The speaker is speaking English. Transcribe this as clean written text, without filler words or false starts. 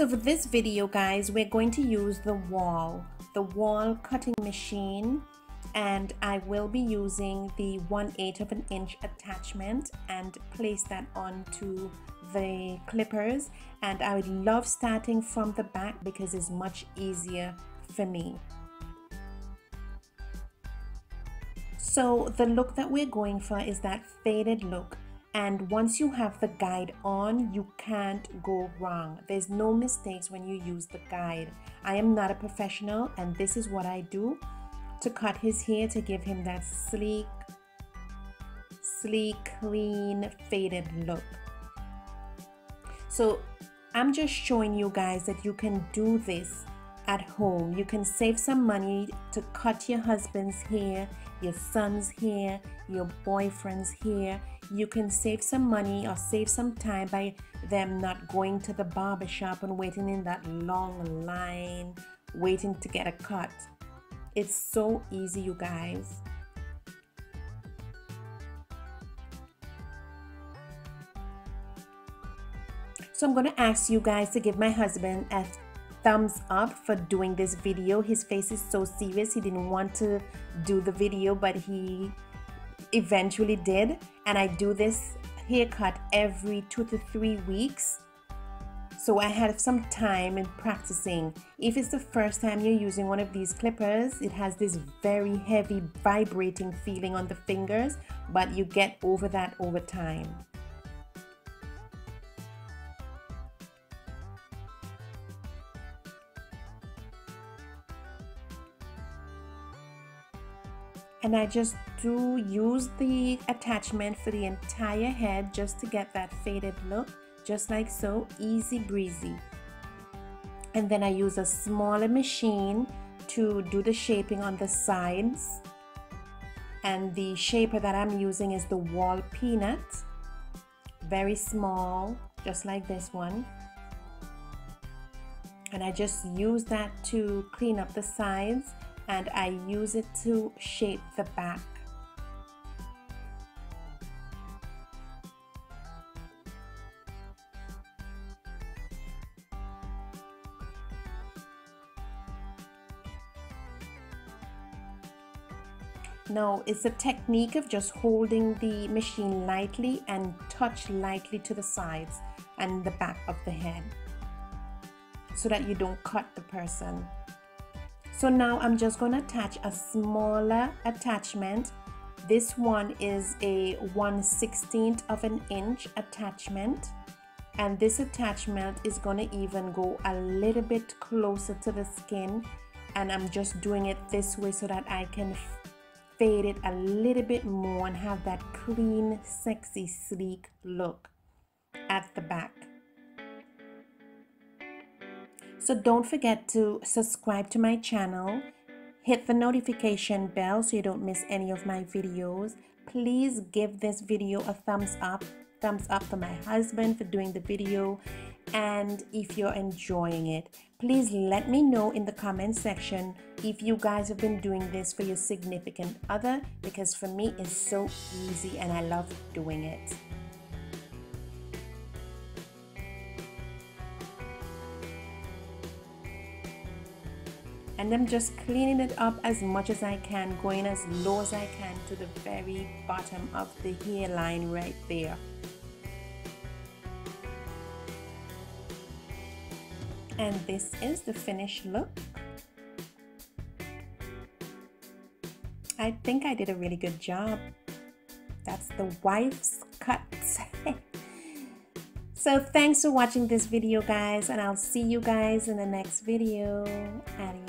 So for this video, guys, we're going to use the Wahl cutting machine, and I will be using the 1/8 of an inch attachment and place that onto the clippers. And I would love starting from the back because it's much easier for me. So the look that we're going for is that faded look, and once you have the guide on, you can't go wrong. There's no mistakes when you use the guide. I am not a professional, and this is what I do to cut his hair to give him that sleek, clean, faded look. So I'm just showing you guys that you can do this at home. You can save some money to cut your husband's hair, your son's hair, your boyfriend's hair. You can save some money or save some time by them not going to the barber shop and waiting in that long line, waiting to get a cut. It's so easy, you guys. So I'm going to ask you guys to give my husband a thumbs up for doing this video. His face is so serious. He didn't want to do the video, but he eventually did. And I do this haircut every 2 to 3 weeks. So I had some time in practicing. If it's the first time you're using one of these clippers, it has this very heavy vibrating feeling on the fingers, but you get over that over time. And I just do use the attachment for the entire head just to get that faded look, just like so, easy breezy. And then I use a smaller machine to do the shaping on the sides. And the shaper that I'm using is the Wahl Peanut, very small, just like this one. And I just use that to clean up the sides, and I use it to shape the back. Now, it's a technique of just holding the machine lightly and touch lightly to the sides and the back of the head so that you don't cut the person. So now I'm just going to attach a smaller attachment. This one is a 1/16 of an inch attachment, and this attachment is going to even go a little bit closer to the skin, and I'm just doing it this way so that I can fade it a little bit more and have that clean, sexy, sleek look at the back. So don't forget to subscribe to my channel, hit the notification bell so you don't miss any of my videos. Please give this video a thumbs up for my husband for doing the video. And if you're enjoying it, please let me know in the comment section if you guys have been doing this for your significant other, because for me it's so easy and I love doing it. And I'm just cleaning it up as much as I can, going as low as I can to the very bottom of the hairline right there. And this is the finished look. I think I did a really good job. That's the wife's cut. So thanks for watching this video, guys, and I'll see you guys in the next video. Adios.